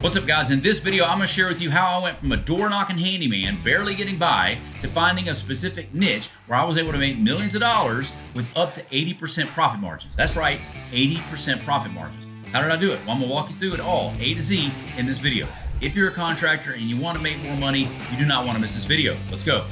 What's up, guys? In this video, I'm going to share with you how I went from a door-knocking handyman, barely getting by, to finding a specific niche where I was able to make millions of dollars with up to 80% profit margins. That's right, 80% profit margins. How did I do it? Well, I'm going to walk you through it all, A to Z, in this video. If you're a contractor and you want to make more money, you do not want to miss this video. Let's go.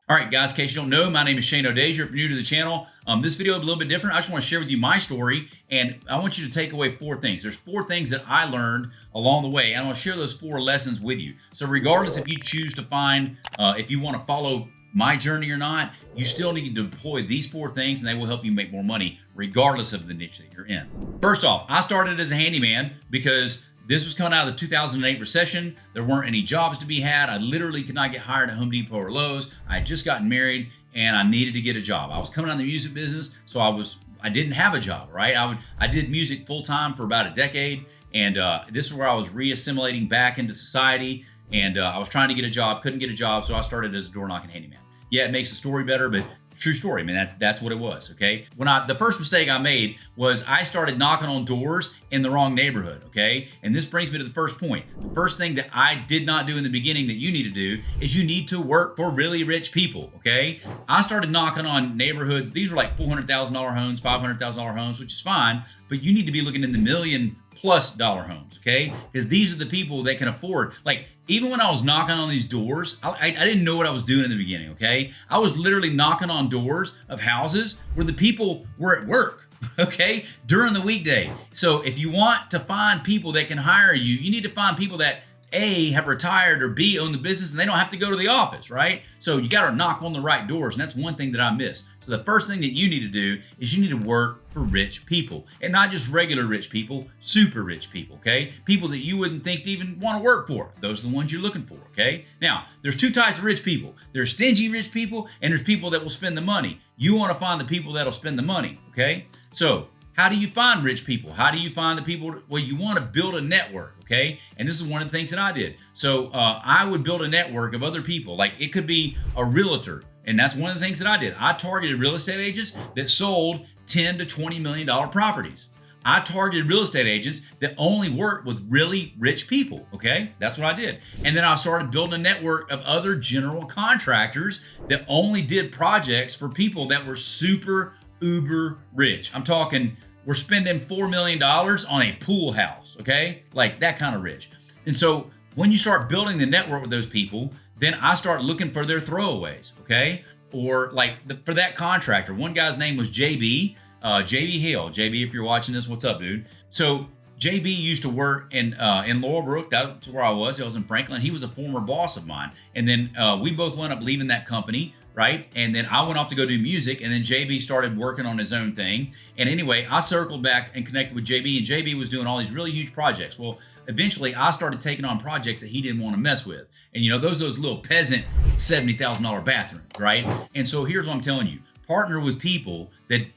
All right, guys, in case you don't know, my name is Shane O'Day. If you're new to the channel, this video is a little bit different. I just want to share with you my story, and I want you to take away 4 things. There's 4 things that I learned along the way, and I'll share those 4 lessons with you. So regardless if you choose to find, if you want to follow my journey or not, you still need to deploy these 4 things, and they will help you make more money regardless of the niche that you're in. First off, I started as a handyman because this was coming out of the 2008 recession. There weren't any jobs to be had. I literally could not get hired at Home Depot or Lowe's. I had just gotten married and I needed to get a job. I was coming out of the music business, so I didn't have a job, right? I did music full time for about a decade, and this is where I was reassimilating back into society, and I was trying to get a job, couldn't get a job, so I started as a door knocking handyman. Yeah, it makes the story better, but true story. I mean, that's what it was, okay? The first mistake I made was I started knocking on doors in the wrong neighborhood, okay? And this brings me to the first point. The first thing that I did not do in the beginning that you need to do is you need to work for really rich people, okay? I started knocking on neighborhoods. These were like $400,000 homes, $500,000 homes, which is fine, but you need to be looking in the $1 million+ homes, okay? Because these are the people that can afford, like, even when I was knocking on these doors, I didn't know what I was doing in the beginning, okay? I was literally knocking on doors of houses where the people were at work, okay, during the weekday. So if you want to find people that can hire you, you need to find people that A, have retired, or B, own the business, and they don't have to go to the office, right? So you got to knock on the right doors, and that's one thing that I missed. So the first thing that you need to do is you need to work for rich people, and not just regular rich people, super rich people, okay? People that you wouldn't think to even want to work for. Those are the ones you're looking for, okay? Now, there's 2 types of rich people. There's stingy rich people, and there's people that will spend the money. You want to find the people that'll spend the money, okay? So how do you find rich people? How do you find the people? Well, you want to build a network, okay? And this is one of the things that I did. So I would build a network of other people. Like, it could be a realtor, and that's one of the things that I did. I targeted real estate agents that sold $10 to $20 million properties. I targeted real estate agents that only worked with really rich people, okay? That's what I did. And then I started building a network of other general contractors that only did projects for people that were super uber rich. I'm talking, we're spending $4 million on a pool house, okay? Like that kind of rich. And so when you start building the network with those people, then I start looking for their throwaways, okay? Or like for that contractor, one guy's name was JB Hale. JB, if you're watching this, what's up, dude? So JB used to work in Laurelbrook. That's where I was. I was in Franklin. He was a former boss of mine. And then we both wound up leaving that company, right? And then I went off to go do music, and then JB started working on his own thing. And anyway, I circled back and connected with JB, and JB was doing all these really huge projects. Well, eventually I started taking on projects that he didn't want to mess with. And you know, those little peasant $70,000 bathrooms, right? And so here's what I'm telling you. Partner with people that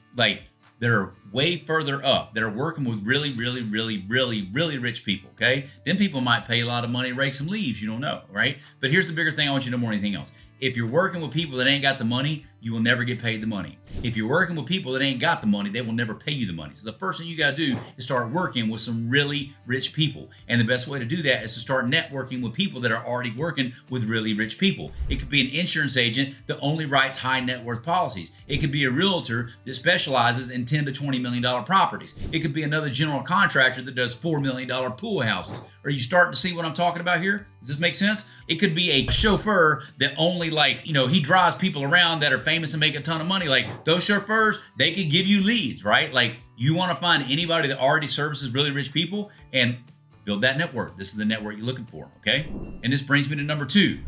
are way further up, that are working with really, really, really, really, really rich people, okay? Then people might pay a lot of money to rake some leaves, you don't know, right? But here's the bigger thing I want you to know more than anything else. If you're working with people that ain't got the money, you will never get paid the money. If you're working with people that ain't got the money, they will never pay you the money. So the first thing you got to do is start working with some really rich people. And the best way to do that is to start networking with people that are already working with really rich people. It could be an insurance agent that only writes high net worth policies. It could be a realtor that specializes in $10 to $20 million properties. It could be another general contractor that does $4 million pool houses. Are you starting to see what I'm talking about here? Does this make sense? It could be a chauffeur that only he drives people around that are famous and make a ton of money. Like those chauffeurs, they could give you leads, right? Like you want to find anybody that already services really rich people and build that network. This is the network you're looking for, okay? And this brings me to number 2.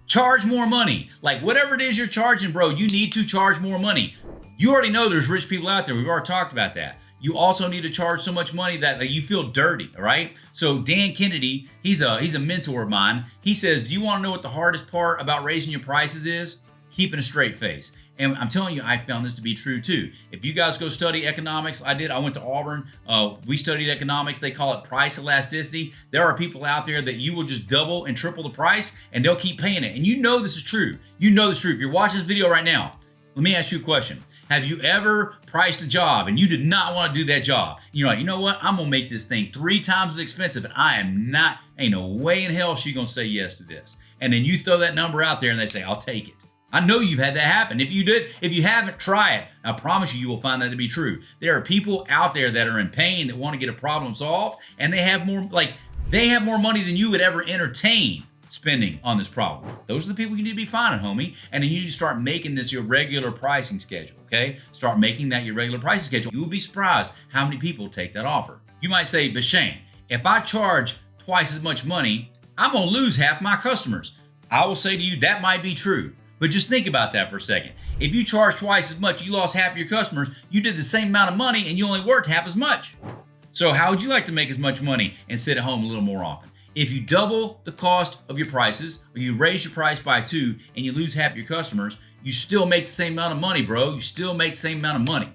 Charge more money. Like whatever it is you're charging, bro, you need to charge more money. You already know there's rich people out there. We've already talked about that. You also need to charge so much money that you feel dirty, all right? So Dan Kennedy, he's a mentor of mine. He says, do you want to know what the hardest part about raising your prices is? Keeping a straight face. And I'm telling you, I found this to be true too. If you guys go study economics, I went to Auburn. We studied economics. They call it price elasticity. There are people out there that you will just double and triple the price and they'll keep paying it. And you know this is true. You know this is true. If you're watching this video right now, let me ask you a question. Have you ever priced a job and you did not want to do that job? You're like, you know what? I'm going to make this thing 3 times as expensive and ain't no way in hell she's going to say yes to this. And then you throw that number out there and they say, I'll take it. I know you've had that happen. If you haven't, try it. I promise you will find that to be true. There are people out there that are in pain that want to get a problem solved, and they have more money than you would ever entertain spending on this problem. Those are the people you need to be finding, homie. And then you need to start making this your regular pricing schedule, okay? Start making that your regular pricing schedule. You will be surprised how many people take that offer. You might say, but Shane, if I charge twice as much money, I'm gonna lose half my customers. I will say to you, that might be true. But just think about that for a second. If you charge twice as much, you lost half of your customers, you did the same amount of money and you only worked half as much. So how would you like to make as much money and sit at home a little more often? If you double the cost of your prices, or you raise your price by 2 and you lose half your customers, you still make the same amount of money, bro. You still make the same amount of money.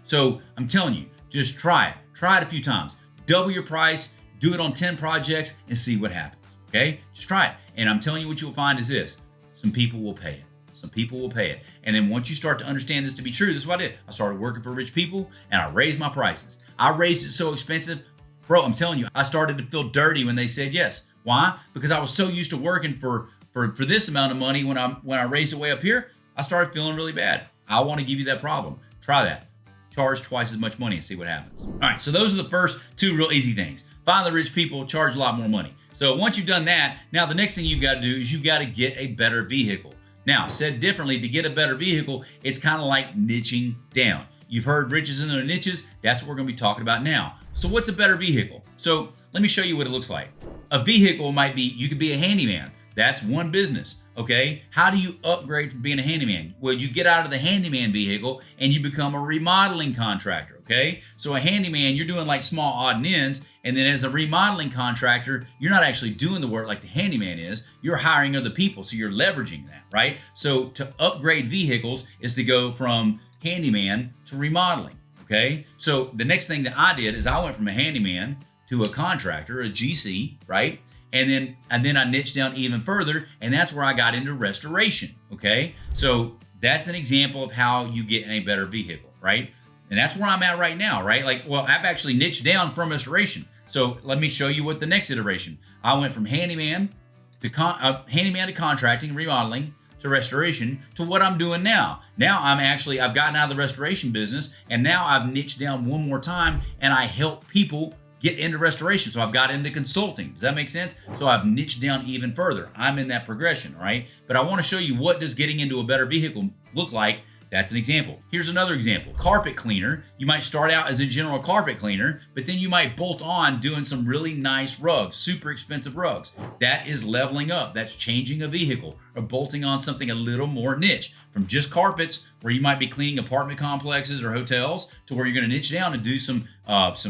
So I'm telling you, just try it. Try it a few times. Double your price, do it on 10 projects and see what happens, okay? Just try it. And I'm telling you what you'll find is this. Some people will pay it. Some people will pay it. And then once you start to understand this to be true, this is what I did. I started working for rich people and I raised my prices. I raised it so expensive, bro, I'm telling you, I started to feel dirty when they said yes. Why? Because I was so used to working for this amount of money when I raised it way up here, I started feeling really bad. I want to give you that problem. Try that. Charge twice as much money and see what happens. All right, so those are the first 2 real easy things. Find the rich people, charge a lot more money. So once you've done that, now the next thing you've got to do is you've got to get a better vehicle. Now, said differently, to get a better vehicle, it's kind of like niching down. You've heard riches in their niches. That's what we're going to be talking about now. So what's a better vehicle? So let me show you what it looks like. A vehicle might be, you could be a handyman. That's one business, okay? How do you upgrade from being a handyman? Well, you get out of the handyman vehicle and you become a remodeling contractor, okay? So a handyman, you're doing like small odd and ends, and then as a remodeling contractor, you're not actually doing the work like the handyman is. You're hiring other people, so you're leveraging that, right? So to upgrade vehicles is to go from handyman to remodeling, okay? So the next thing that I did is I went from a handyman to a contractor, a GC, right? And then I niched down even further, and that's where I got into restoration, okay? So that's an example of how you get in a better vehicle, right? And that's where I'm at right now, right? Like, well, I've actually niched down from restoration. So let me show you what the next iteration. I went from handyman to contracting, remodeling, to restoration, to what I'm doing now. Now I've gotten out of the restoration business, and now I've niched down one more time, and I help people get into restoration. So I've got into consulting. Does that make sense? So I've niched down even further. I'm in that progression, right? But I want to show you what does getting into a better vehicle look like. That's an example. Here's another example. Carpet cleaner. You might start out as a general carpet cleaner, but then you might bolt on doing some really nice rugs, super expensive rugs. That is leveling up. That's changing a vehicle or bolting on something a little more niche. From just carpets, where you might be cleaning apartment complexes or hotels, to where you're going to niche down and do some rugs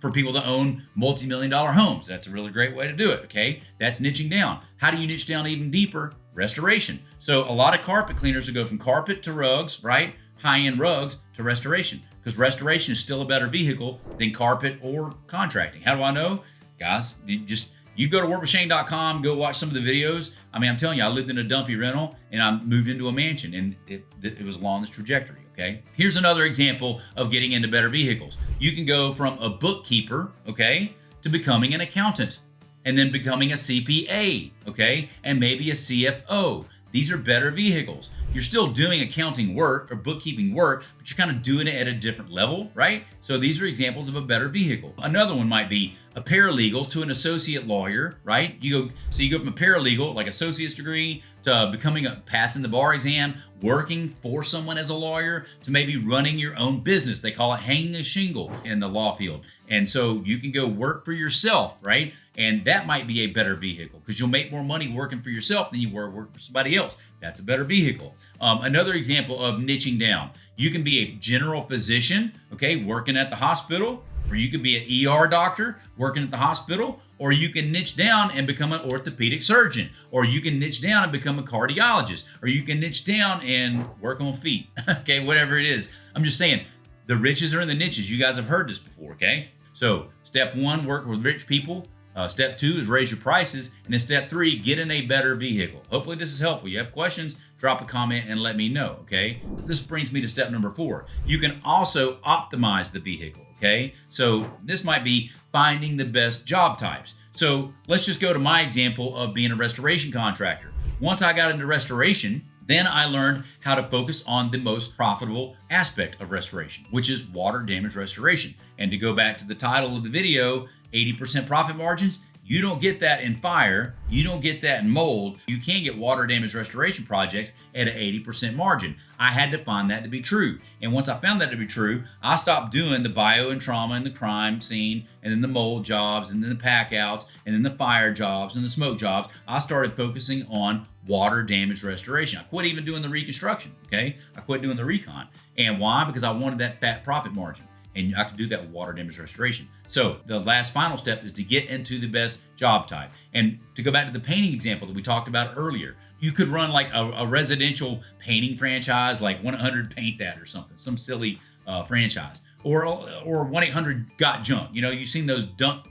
for people that own multi-million-dollar homes. That's a really great way to do it, okay? That's niching down. How do you niche down even deeper? Restoration. So a lot of carpet cleaners will go from carpet to rugs, right? High-end rugs to restoration, because restoration is still a better vehicle than carpet or contracting. How do I know? Guys, you go to workwithshane.com, go watch some of the videos. I mean, I'm telling you, I lived in a dumpy rental and I moved into a mansion, and it was along this trajectory, okay? Here's another example of getting into better vehicles. You can go from a bookkeeper, okay, to becoming an accountant, and then becoming a CPA, okay? And maybe a CFO. These are better vehicles. You're still doing accounting work or bookkeeping work, but you're kind of doing it at a different level, right? So these are examples of a better vehicle. Another one might be a paralegal to an associate lawyer, right? You go from a paralegal, like associate's degree, to passing the bar exam, working for someone as a lawyer, to maybe running your own business. They call it hanging a shingle in the law field. And so you can go work for yourself, right? And that might be a better vehicle because you'll make more money working for yourself than you work for somebody else. That's a better vehicle. Another example of niching down. You can be a general physician, okay, working at the hospital, or you could be an ER doctor working at the hospital, or you can niche down and become an orthopedic surgeon, or you can niche down and become a cardiologist, or you can niche down and work on feet, okay, whatever it is. I'm just saying, the riches are in the niches. You guys have heard this before, okay? So step one, work with rich people. Step 2 is raise your prices. And then step 3, get in a better vehicle. Hopefully this is helpful. You have questions, drop a comment and let me know, okay? This brings me to step number 4. You can also optimize the vehicle, okay? So this might be finding the best job types. So let's just go to my example of being a restoration contractor. Once I got into restoration, then I learned how to focus on the most profitable aspect of restoration, which is water damage restoration. And to go back to the title of the video, 80% profit margins, you don't get that in fire, you don't get that in mold. You can get water damage restoration projects at an 80% margin. I had to find that to be true. And once I found that to be true, I stopped doing the bio and trauma and the crime scene, and then the mold jobs, and then the pack outs, and then the fire jobs and the smoke jobs. I started focusing on water damage restoration. I quit even doing the reconstruction, okay? I quit doing the recon. And why? Because I wanted that fat profit margin. And I could do that with water damage restoration. So the last final step is to get into the best job type. And to go back to the painting example that we talked about earlier, you could run like a residential painting franchise, like 1-800 Paint That or something, some silly franchise, or 1-800-GOT-JUNK. You know, you've seen those dump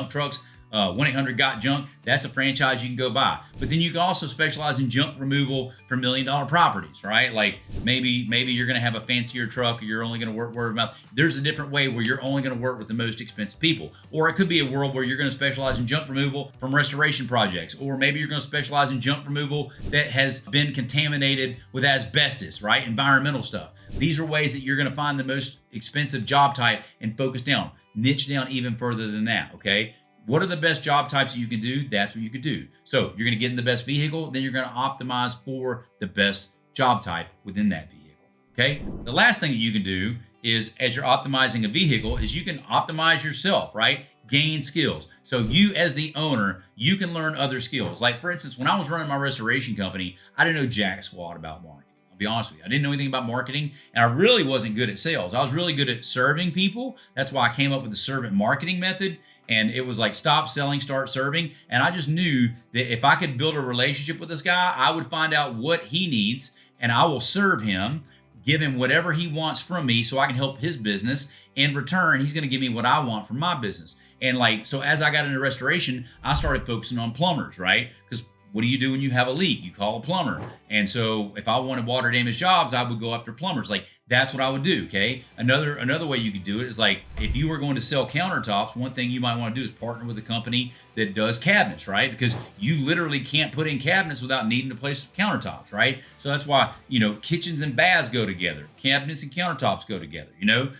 trucks. 1-800-GOT-JUNK, that's a franchise you can go buy. But then you can also specialize in junk removal for $1 million properties, right? Like maybe you're going to have a fancier truck, or you're only going to work word of mouth. There's a different way where you're only going to work with the most expensive people. Or it could be a world where you're going to specialize in junk removal from restoration projects. Or maybe you're going to specialize in junk removal that has been contaminated with asbestos, right? Environmental stuff. These are ways that you're going to find the most expensive job type and focus down, niche down even further than that, okay? What are the best job types that you can do? That's what you could do. So you're going to get in the best vehicle, then you're going to optimize for the best job type within that vehicle, okay? The last thing that you can do is, as you're optimizing a vehicle, is you can optimize yourself, right? Gain skills. So you as the owner, you can learn other skills. Like for instance, when I was running my restoration company, I didn't know jack squat about marketing. I'll be honest with you. I didn't know anything about marketing, and I really wasn't good at sales. I was really good at serving people. That's why I came up with the servant marketing method. And it was like stop selling, start serving. And I just knew that if I could build a relationship with this guy, I would find out what he needs and I will serve him, give him whatever he wants from me so I can help his business. In return, he's going to give me what I want from my business. And like, so as I got into restoration, I started focusing on plumbers, right? Because what do you do when you have a leak? You call a plumber. And so if I wanted water damage jobs, I would go after plumbers. Like that's what I would do, okay? Another way you could do it is like if you were going to sell countertops, one thing you might want to do is partner with a company that does cabinets, right? Because you literally can't put in cabinets without needing to place countertops, right? So that's why, you know, kitchens and baths go together. Cabinets and countertops go together, you know?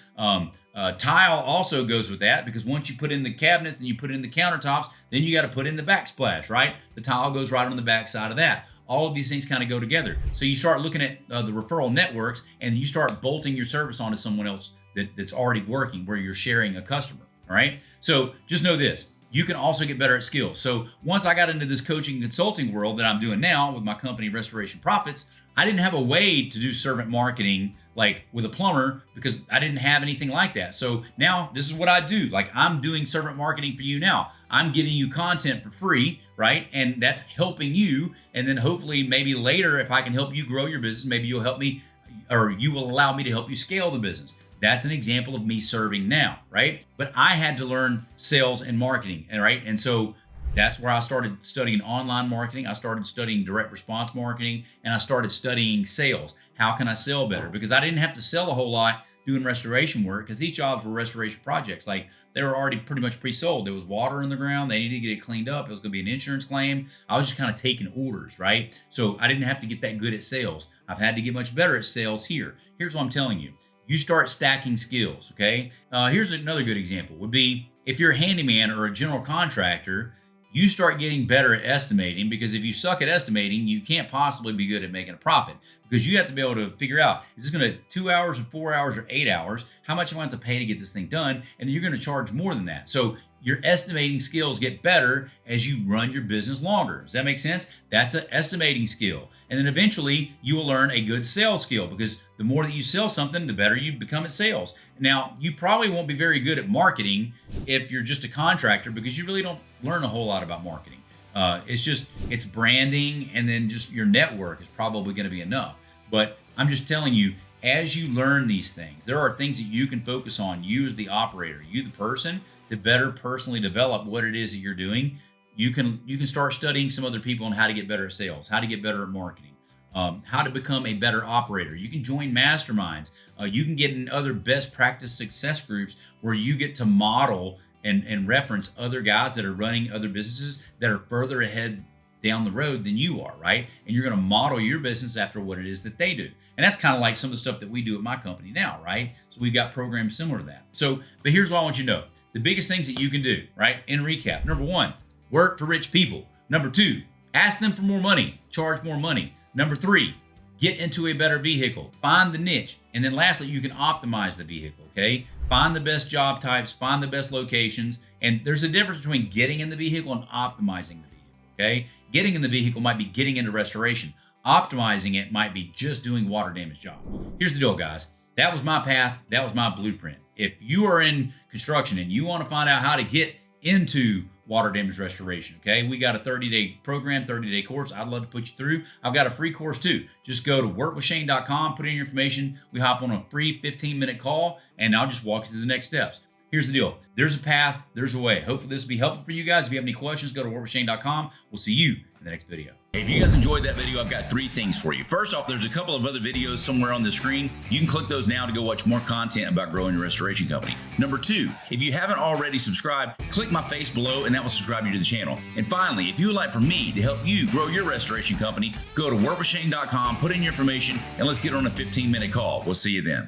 Tile also goes with that, because once you put in the cabinets and you put in the countertops, then you got to put in the backsplash, right? The tile goes right on the back side of that. All of these things kind of go together. So you start looking at the referral networks, and you start bolting your service onto someone else that's already working, where you're sharing a customer, all right? So just know this. You can also get better at skills. So once I got into this coaching and consulting world that I'm doing now with my company, Restoration Profits, I didn't have a way to do servant marketing like with a plumber, because I didn't have anything like that. So now this is what I do. Like I'm doing servant marketing for you now. I'm giving you content for free, right? And that's helping you. And then hopefully maybe later, if I can help you grow your business, maybe you'll help me, or you will allow me to help you scale the business. That's an example of me serving now, right? But I had to learn sales and marketing, right? And so that's where I started studying online marketing. I started studying direct response marketing, and I started studying sales. How can I sell better? Because I didn't have to sell a whole lot doing restoration work, because these jobs were restoration projects. Like they were already pretty much pre-sold. There was water in the ground. They needed to get it cleaned up. It was going to be an insurance claim. I was just kind of taking orders, right? So I didn't have to get that good at sales. I've had to get much better at sales here. Here's what I'm telling you. You start stacking skills, okay? Here's another good example would be if you're a handyman or a general contractor, you start getting better at estimating, because if you suck at estimating, you can't possibly be good at making a profit, because you have to be able to figure out, is this going to 2 hours or 4 hours or 8 hours? How much am I going to pay to get this thing done? And then you're going to charge more than that. So your estimating skills get better as you run your business longer. Does that make sense? That's an estimating skill. And then eventually you will learn a good sales skill, because the more that you sell something, the better you become at sales. Now, you probably won't be very good at marketing if you're just a contractor, because you really don't learn a whole lot about marketing. It's branding, and then just your network is probably going to be enough. But I'm just telling you, as you learn these things, there are things that you can focus on, you as the operator, you the person, to better personally develop what it is that you're doing. You can start studying some other people on how to get better at sales, how to get better at marketing, how to become a better operator. You can join masterminds. You can get in other best practice success groups where you get to model and reference other guys that are running other businesses that are further ahead down the road than you are, right? And you're going to model your business after what it is that they do. And that's kind of like some of the stuff that we do at my company now, right? So we've got programs similar to that. So, but here's what I want you to know. The biggest things that you can do, right? In recap, number one, work for rich people. Number two, ask them for more money, charge more money. Number three, get into a better vehicle, find the niche. And then lastly, you can optimize the vehicle, okay? Find the best job types, find the best locations. And there's a difference between getting in the vehicle and optimizing the vehicle, okay? Getting in the vehicle might be getting into restoration. Optimizing it might be just doing water damage jobs. Here's the deal, guys. That was my path. That was my blueprint. If you are in construction and you want to find out how to get into water damage restoration, okay, we got a 30-day program, 30-day course. I'd love to put you through. I've got a free course too. Just go to workwithshane.com, put in your information. We hop on a free 15-minute call, and I'll just walk you through the next steps. Here's the deal. There's a path. There's a way. Hopefully this will be helpful for you guys. If you have any questions, go to workwithshane.com. We'll see you in the next video. Hey, if you guys enjoyed that video, I've got 3 things for you. First off, there's a couple of other videos somewhere on the screen. You can click those now to go watch more content about growing your restoration company. Number 2, if you haven't already subscribed, click my face below and that will subscribe you to the channel. And finally, if you would like for me to help you grow your restoration company, go to workwithshane.com, put in your information, and let's get on a 15-minute call. We'll see you then.